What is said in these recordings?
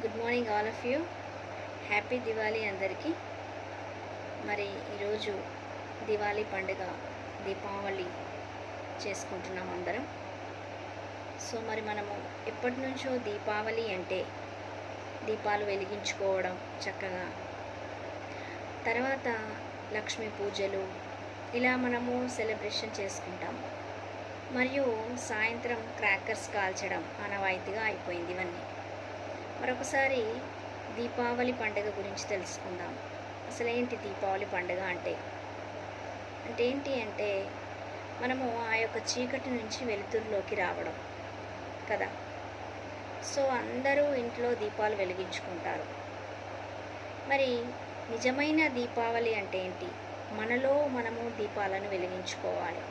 Good morning all of you. Happy Diwali అందరికీ. మరి ఈరోజు దివాళీ పండుగ, దీపావళి చేసుకుంటున్నాం అందరం. సో మరి మనము ఎప్పటి నుంచో దీపావళి అంటే దీపాలు వెలిగించుకోవడం చక్కగా, తర్వాత లక్ష్మీ పూజలు, ఇలా మనము సెలబ్రేషన్ చేసుకుంటాము. మరియు సాయంత్రం క్రాకర్స్ కాల్చడం ఆనవాయితీగా అయిపోయింది ఇవన్నీ. మరొకసారి దీపావళి పండుగ గురించి తెలుసుకుందాం. అసలు ఏంటి దీపావళి పండుగ అంటే ఏంటి అంటే మనము ఆ యొక్క చీకటి నుంచి వెలుతురులోకి రావడం కదా. సో అందరూ ఇంట్లో దీపాలు వెలిగించుకుంటారు. మరి నిజమైన దీపావళి అంటే ఏంటి? మనలో మనము దీపాలను వెలిగించుకోవాలి.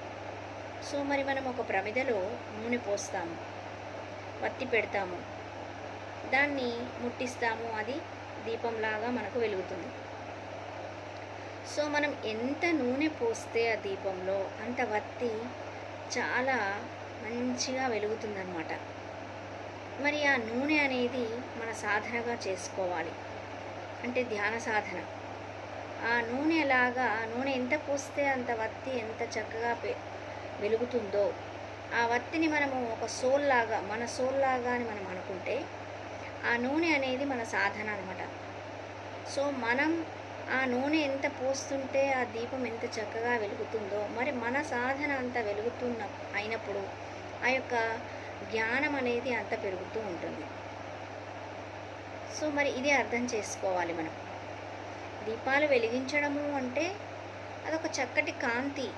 సో మరి మనం ఒక ప్రమిదలో నూనె పోస్తాము, వత్తి పెడతాము, దాన్ని ముట్టిస్తాము, అది దీపంలాగా మనకు వెలుగుతుంది. సో మనం ఎంత నూనె పోస్తే ఆ దీపంలో అంత వత్తి చాలా మంచిగా వెలుగుతుందన్నమాట. మరి ఆ నూనె అనేది మన సాధనగా చేసుకోవాలి, అంటే ధ్యాన సాధన. ఆ నూనె ఎంత పోస్తే అంత వత్తి ఎంత చక్కగా వెలుగుతుందో, ఆ వత్తిని మనము ఒక సోల్లాగా, మన సోల్లాగా అని మనం అనుకుంటే ఆ నూనె అనేది మన సాధన అనమాట. సో మనం ఆ నూనె ఎంత పోస్తుంటే ఆ దీపం ఎంత చక్కగా వెలుగుతుందో, మరి మన సాధన అంత అయినప్పుడు ఆ యొక్క జ్ఞానం అనేది అంత పెరుగుతూ ఉంటుంది. సో మరి ఇది అర్థం చేసుకోవాలి మనం. దీపాలు వెలిగించడము అంటే అదొక చక్కటి కాంతి,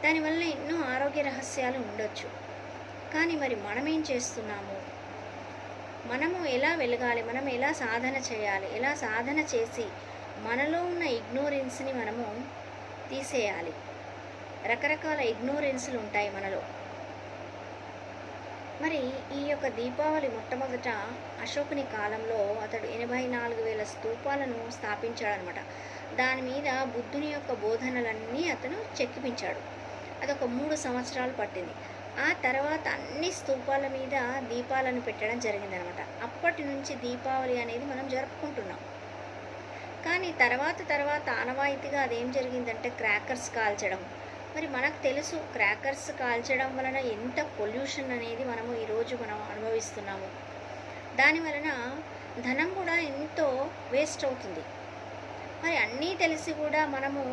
దానివల్ల ఎన్నో ఆరోగ్య రహస్యాలు ఉండొచ్చు. కానీ మరి మనం ఏం చేస్తున్నాము? మనము ఎలా వెలగాలి, మనం ఎలా సాధన చేయాలి, ఎలా సాధన చేసి మనలో ఉన్న ఇగ్నోరెన్స్ని మనము తీసేయాలి. రకరకాల ఇగ్నోరెన్స్లు ఉంటాయి మనలో. మరి ఈ యొక్క దీపావళి మొట్టమొదట అశోకుని కాలంలో అతడు 84,000 స్తూపాలను స్థాపించాడనమాట. దాని మీద బుద్ధుని యొక్క బోధనలన్నీ అతను చెక్కిపించాడు. అదొక 3 సంవత్సరాలు పట్టింది. ఆ తర్వాత అన్ని స్తూపాల మీద దీపాలను పెట్టడం జరిగిందనమాట. అప్పటి నుంచి దీపావళి అనేది మనం జరుపుకుంటున్నాం. కానీ తర్వాత ఆనవాయితీగా అదేం జరిగిందంటే క్రాకర్స్ కాల్చడం. మరి మనకు తెలుసు క్రాకర్స్ కాల్చడం వలన ఎంత పొల్యూషన్ అనేది మనం అనుభవిస్తున్నాము. దాని వలన ధనం కూడా ఎంతో వేస్ట్ అవుతుంది. మరి అన్నీ తెలిసి కూడా మనము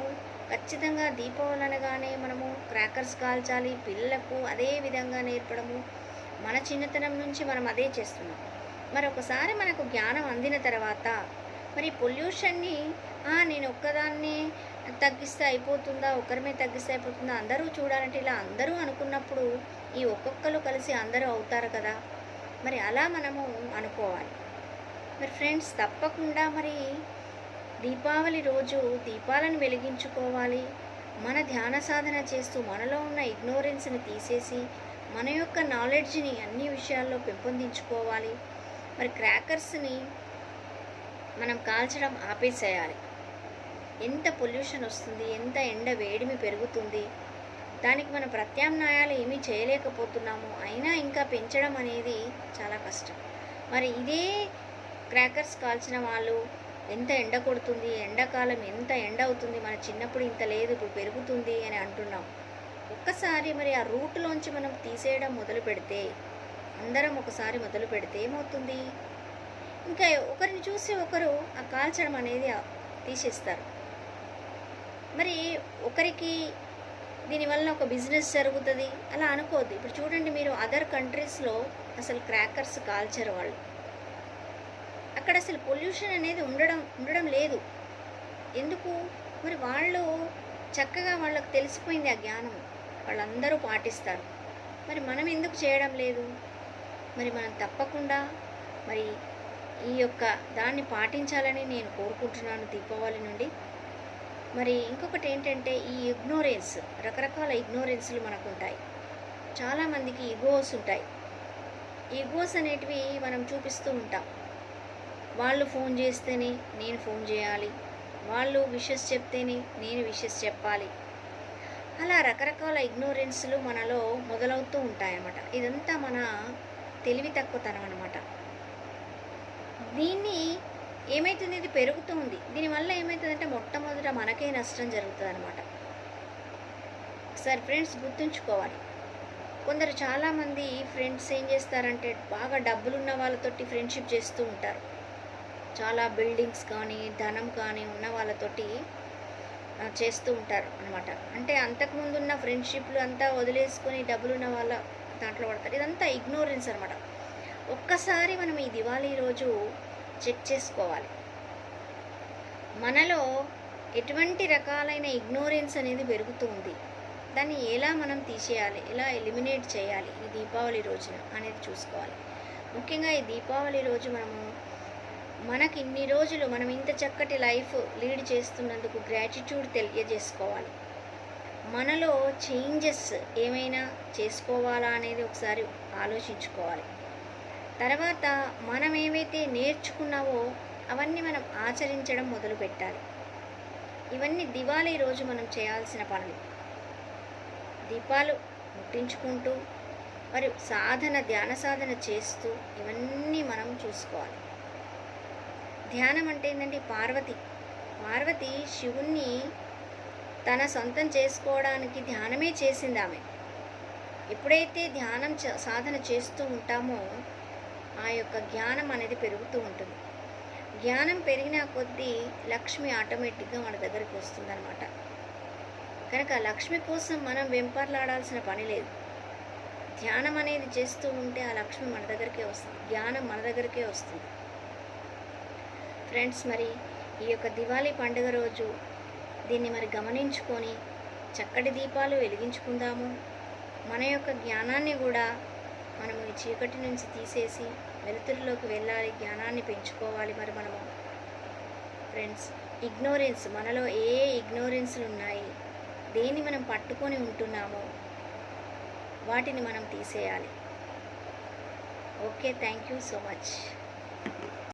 ఖచ్చితంగా దీపావళి అనగానే మనము క్రాకర్స్ కాల్చాలి, పిల్లలకు అదే విధంగా నేర్పడము. మన చిన్నతనం నుంచి మనం అదే చేస్తున్నాం. మరి ఒకసారి మనకు జ్ఞానం అందిన తర్వాత మరి పొల్యూషన్ని నేను ఒక్కదాన్ని తగ్గిస్తే అయిపోతుందా, ఒకరిమే తగ్గిస్తే అయిపోతుందా, అందరూ చూడాలంటే ఇలా అందరూ అనుకున్నప్పుడు ఈ ఒక్కొక్కరు కలిసి అందరూ అవుతారు కదా. మరి అలా మనము అనుకోవాలి. మరి ఫ్రెండ్స్, తప్పకుండా మరి దీపావళి రోజు దీపాలను వెలిగించుకోవాలి. మన ధ్యాన సాధన చేస్తూ మనలో ఉన్న ఇగ్నోరెన్స్ని తీసేసి మన యొక్క నాలెడ్జ్ని అన్ని విషయాల్లో పెంపొందించుకోవాలి. మరి క్రాకర్స్ని మనం కాల్చడం ఆపేసేయాలి. ఎంత పొల్యూషన్ వస్తుంది, ఎంత ఎండ వేడిమి పెరుగుతుంది, దానికి మన ప్రత్యామ్నాయాలు ఏమీ చేయలేకపోతున్నాము. అయినా ఇంకా పెంచడం అనేది చాలా కష్టం. మరి ఇదే క్రాకర్స్ కాల్చిన వాళ్ళు ఎంత ఎండ కొడుతుంది, ఎండాకాలం ఎంత ఎండ అవుతుంది, మన చిన్నప్పుడు ఇంత లేదు ఇప్పుడు పెరుగుతుంది అని అంటున్నాం. ఒక్కసారి మరి ఆ రూట్లోంచి మనం తీసేయడం మొదలు పెడితే, అందరం ఒకసారి మొదలు పెడితే ఏమవుతుంది? ఇంకా ఒకరిని చూసి ఒకరు ఆ కాల్చడం అనేది తీసేస్తారు. మరి ఒకరికి దీనివల్ల ఒక బిజినెస్ జరుగుతుంది అలా అనుకోవద్దు. ఇప్పుడు చూడండి, మీరు అదర్ కంట్రీస్లో అసలు క్రాకర్స్ కాల్చరు వాళ్ళు. అక్కడ అసలు పొల్యూషన్ అనేది ఉండడం లేదు. ఎందుకు? మరి వాళ్ళు చక్కగా వాళ్ళకు తెలిసిపోయింది ఆ జ్ఞానం, వాళ్ళందరూ పాటిస్తారు. మరి మనం ఎందుకు చేయడం లేదు? మరి మనం తప్పకుండా మరి ఈ యొక్క దాన్ని పాటించాలని నేను కోరుకుంటున్నాను దీపావళి నుండి. మరి ఇంకొకటి ఏంటంటే ఈ ఇగ్నోరెన్స్, రకరకాల ఇగ్నోరెన్స్లు మనకు ఉంటాయి. చాలామందికి ఈగోస్ ఉంటాయి. ఈగోస్ అనేటివి మనం చూపిస్తూ ఉంటాం. వాళ్ళు ఫోన్ చేస్తేనే నేను ఫోన్ చేయాలి, వాళ్ళు విషెస్ చెప్తేనే నేను విషెస్ చెప్పాలి. అలా రకరకాల ఇగ్నోరెన్స్లు మనలో మొదలవుతూ ఉంటాయన్నమాట. ఇదంతా మన తెలివి తక్కువతనం అన్నమాట. దీన్ని ఏమైతుంది, ఇది పెరుగుతుంది. దీనివల్ల ఏమవుతుందంటే మొట్టమొదట మనకే నష్టం జరుగుతుంది అనమాట. ఒకసారి ఫ్రెండ్స్ గుర్తుంచుకోవాలి. కొందరు చాలామంది ఫ్రెండ్స్ ఏం చేస్తారంటే బాగా డబ్బులున్న వాళ్ళతోటి ఫ్రెండ్షిప్ చేస్తూ ఉంటారు. చాలా బిల్డింగ్స్ కానీ ధనం కానీ ఉన్న వాళ్ళతోటి చేస్తూ ఉంటారు అనమాట. అంటే అంతకుముందున్న ఫ్రెండ్షిప్లు అంతా వదిలేసుకొని డబ్బులున్న వాళ్ళ దాంట్లో పడతారు. ఇదంతా ఇగ్నోరెన్స్ అనమాట. ఒక్కసారి మనం ఈ దివాళీ రోజు చెక్ చేసుకోవాలి. మనలో ఎటువంటి రకాలైన ఇగ్నోరెన్స్ అనేది పెరుగుతుంది, దాన్ని ఎలా మనం తీసేయాలి, ఎలా ఎలిమినేట్ చేయాలి ఈ దీపావళి రోజున అనేది చూసుకోవాలి. ముఖ్యంగా ఈ దీపావళి రోజు మనకి ఇన్ని రోజులు మనం ఇంత చక్కటి లైఫ్ లీడ్ చేస్తున్నందుకు గ్రాటిట్యూడ్ తెలియజేసుకోవాలి. మనలో చేంజెస్ ఏమైనా చేసుకోవాలా అనేది ఒకసారి ఆలోచించుకోవాలి. తర్వాత మనం ఏవైతే నేర్చుకున్నావో అవన్నీ మనం ఆచరించడం మొదలుపెట్టాలి. ఇవన్నీ దివాళీ రోజు మనం చేయాల్సిన పనులు. దీపాలు ముట్టించుకుంటూ మరియు ధ్యాన సాధన చేస్తూ ఇవన్నీ మనం చూసుకోవాలి. ధ్యానం అంటే ఏంటంటే పార్వతి శివుణ్ణి తన సొంతం చేసుకోవడానికి ధ్యానమే చేసింది ఆమె. ఎప్పుడైతే సాధన చేస్తూ ఉంటామో ఆ యొక్క జ్ఞానం అనేది పెరుగుతూ ఉంటుంది. జ్ఞానం పెరిగిన కొద్దీ లక్ష్మి ఆటోమేటిక్గా మన దగ్గరికి వస్తుందన్నమాట. కనుక లక్ష్మి కోసం మనం వెంపర్లాడాల్సిన పని లేదు. ధ్యానం అనేది చేస్తూ ఉంటే ఆ లక్ష్మి మన దగ్గరికే వస్తుంది, జ్ఞానం మన దగ్గరికే వస్తుంది. ఫ్రెండ్స్, మరి ఈ యొక్క దివాళీ పండుగ రోజు దీన్ని మరి గమనించుకొని చక్కటి దీపాలు వెలిగించుకుందాము. మన యొక్క జ్ఞానాన్ని కూడా మనము ఈ చీకటి నుంచి తీసేసి వెలుతురులోకి వెళ్ళాలి, జ్ఞానాన్ని పెంచుకోవాలి. మరి మనము ఫ్రెండ్స్ ఇగ్నోరెన్స్, మనలో ఏ ఇగ్నోరెన్స్లు ఉన్నాయి, దేన్ని మనం పట్టుకొని ఉంటున్నామో వాటిని మనం తీసేయాలి. Okay, thank you so much.